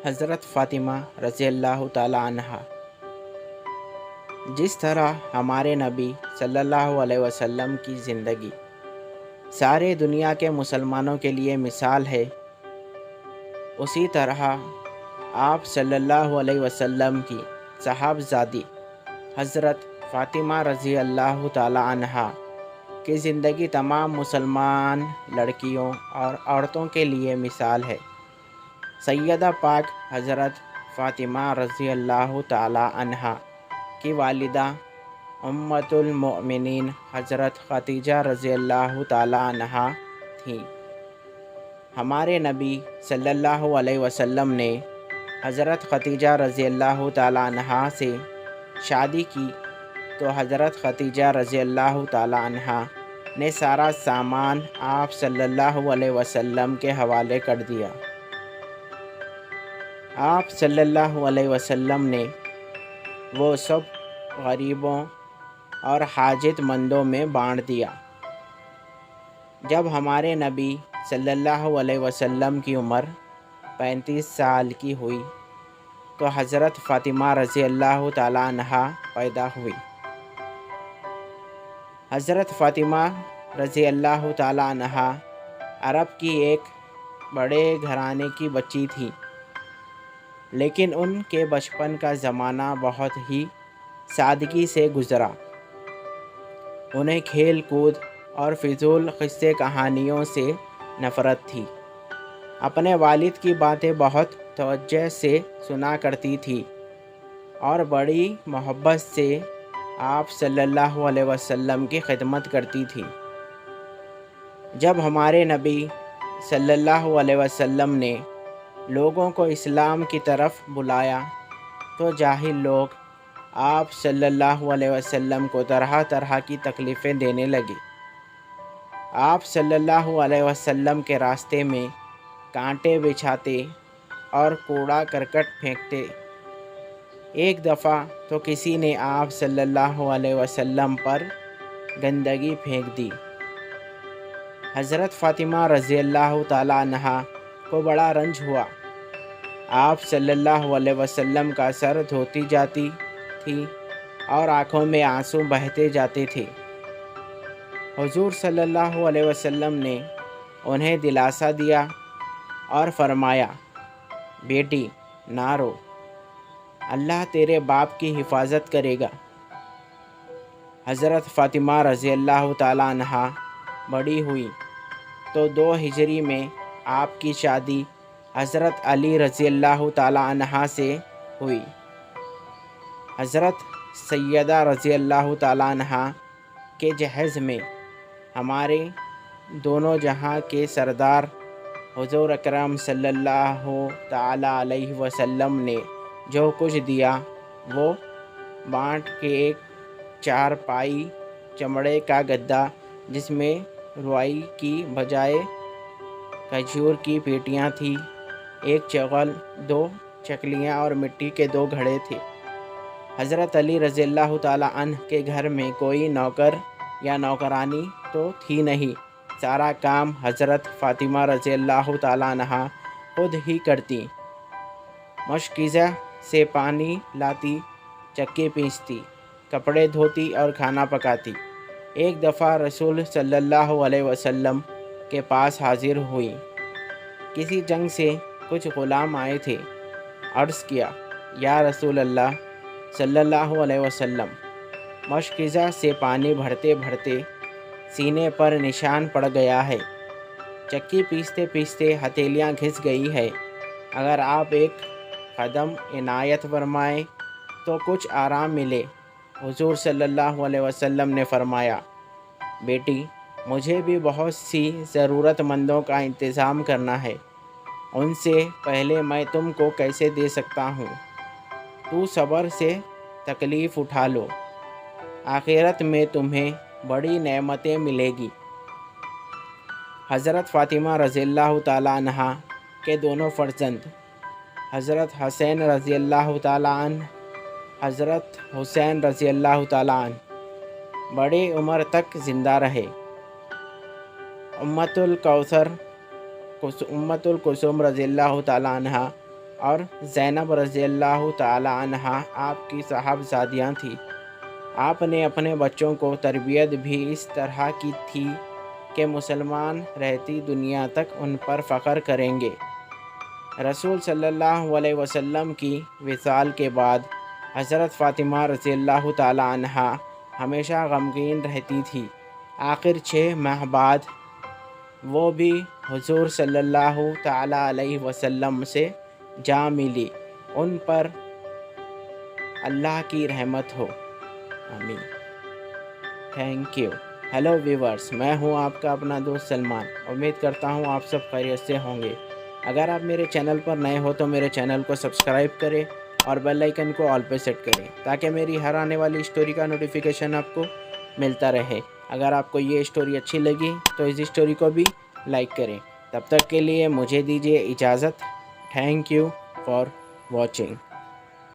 حضرت فاطمہ رضی اللہ تعالی عنہا۔ جس طرح ہمارے نبی صلی اللہ علیہ وسلم کی زندگی سارے دنیا کے مسلمانوں کے لیے مثال ہے، اسی طرح آپ صلی اللہ علیہ وسلم کی صاحبزادی حضرت فاطمہ رضی اللہ تعالی عنہا کی زندگی تمام مسلمان لڑکیوں اور عورتوں کے لیے مثال ہے۔ سیدہ پاک حضرت فاطمہ رضی اللہ تعالی عنہا کی والدہ امۃ المؤمنین حضرت خدیجہ رضی اللہ تعالی عنہا تھیں۔ ہمارے نبی صلی اللہ علیہ وسلم نے حضرت خدیجہ رضی اللہ تعالی عنہا سے شادی کی تو حضرت خدیجہ رضی اللہ تعالی عنہا نے سارا سامان آپ صلی اللہ علیہ وسلم کے حوالے کر دیا۔ آپ صلی اللہ علیہ وسلم نے وہ سب غریبوں اور حاجت مندوں میں بانٹ دیا۔ جب ہمارے نبی صلی اللہ علیہ وسلم کی عمر 35 سال کی ہوئی تو حضرت فاطمہ رضی اللہ تعالی عنہا پیدا ہوئی۔ حضرت فاطمہ رضی اللہ تعالی عنہا عرب کی ایک بڑے گھرانے کی بچی تھی، لیکن ان کے بچپن کا زمانہ بہت ہی سادگی سے گزرا۔ انہیں کھیل کود اور فضول قصے کہانیوں سے نفرت تھی۔ اپنے والد کی باتیں بہت توجہ سے سنا کرتی تھی اور بڑی محبت سے آپ صلی اللہ علیہ وسلم کی خدمت کرتی تھی۔ جب ہمارے نبی صلی اللہ علیہ وسلم نے لوگوں کو اسلام کی طرف بلایا تو جاہل لوگ آپ صلی اللہ علیہ وسلم کو طرح طرح کی تکلیفیں دینے لگے۔ آپ صلی اللہ علیہ وسلم کے راستے میں کانٹے بچھاتے اور کوڑا کرکٹ پھینکتے۔ ایک دفعہ تو کسی نے آپ صلی اللہ علیہ وسلم پر گندگی پھینک دی۔ حضرت فاطمہ رضی اللہ تعالی عنہا کو بڑا رنج ہوا۔ آپ صلی اللہ علیہ وسلم کا سر دھوتی جاتی تھی اور آنکھوں میں آنسو بہتے جاتے تھے۔ حضور صلی اللہ علیہ وسلم نے انہیں دلاسا دیا اور فرمایا، بیٹی نہ رو، اللہ تیرے باپ کی حفاظت کرے گا۔ حضرت فاطمہ رضی اللہ تعالی عنہا بڑی ہوئی تو 2 ہجری میں آپ کی شادی حضرت علی رضی اللہ تعالی عنہ سے ہوئی۔ حضرت سیدہ رضی اللہ تعالی عنہ کے جہیز میں ہمارے دونوں جہاں کے سردار حضور اکرم صلی اللہ تعالی علیہ وسلم نے جو کچھ دیا وہ بانٹ کے ایک 4 پائی چمڑے کا گدا، جس میں روائی کی بجائے کھجور کی پیٹیاں تھیں، ایک چغل، 2 چکلیاں اور مٹی کے 2 گھڑے تھے۔ حضرت علی رضی اللہ تعالی عنہ کے گھر میں کوئی نوکر یا نوکرانی تو تھی نہیں، سارا کام حضرت فاطمہ رضی اللہ تعالی عنہ خود ہی کرتی۔ مشکیزہ سے پانی لاتی، چکی پیستی، کپڑے دھوتی اور کھانا پکاتی۔ ایک دفعہ رسول صلی اللہ علیہ وسلم کے پاس حاضر ہوئی۔ کسی جنگ سے کچھ غلام آئے تھے۔ عرض کیا، یا رسول اللہ صلی اللہ علیہ وسلم، مشکیزہ سے پانی بھرتے بھرتے سینے پر نشان پڑ گیا ہے، چکی پیستے پیستے ہتھیلیاں گھس گئی ہے، اگر آپ ایک قدم عنایت فرمائیں تو کچھ آرام ملے۔ حضور صلی اللہ علیہ وسلم نے فرمایا، بیٹی مجھے بھی بہت سی ضرورت مندوں کا انتظام کرنا ہے، ان سے پہلے میں تم کو کیسے دے سکتا ہوں؟ تو صبر سے تکلیف اٹھا لو، آخرت میں تمہیں بڑی نعمتیں ملے گی۔ حضرت فاطمہ رضی اللہ تعالی عنہا کے دونوں فرزند حضرت حسین رضی اللہ تعالی عنہ، حضرت حسین رضی اللہ تعالی عنہ بڑی عمر تک زندہ رہے۔ امۃ الکلثوم رضی اللہ تعالی عنہ اور زینب رضی اللہ تعالی عنہا آپ کی صاحبزادیاں تھیں۔ آپ نے اپنے بچوں کو تربیت بھی اس طرح کی تھی کہ مسلمان رہتی دنیا تک ان پر فخر کریں گے۔ رسول صلی اللہ علیہ وسلم کی وصال کے بعد حضرت فاطمہ رضی اللہ تعالی عنہا ہمیشہ غمگین رہتی تھی۔ آخر 6 ماہ بعد وہ بھی حضور صلی اللہ تعالی علیہ وسلم سے جا ملی۔ ان پر اللہ کی رحمت ہو، آمین۔ Thank you. ہیلو ویورز، میں ہوں آپ کا اپنا دوست سلمان۔ امید کرتا ہوں آپ سب خیریت سے ہوں گے۔ اگر آپ میرے چینل پر نئے ہو تو میرے چینل کو سبسکرائب کریں اور بیل آئیکن کو آل پہ سیٹ کریں تاکہ میری ہر آنے والی اسٹوری کا نوٹیفیکیشن آپ کو ملتا رہے۔ اگر آپ کو یہ اسٹوری اچھی لگی تو اس اسٹوری کو بھی لائک کریں۔ تب تک کے لیے مجھے دیجیے اجازت۔ Thank you for watching.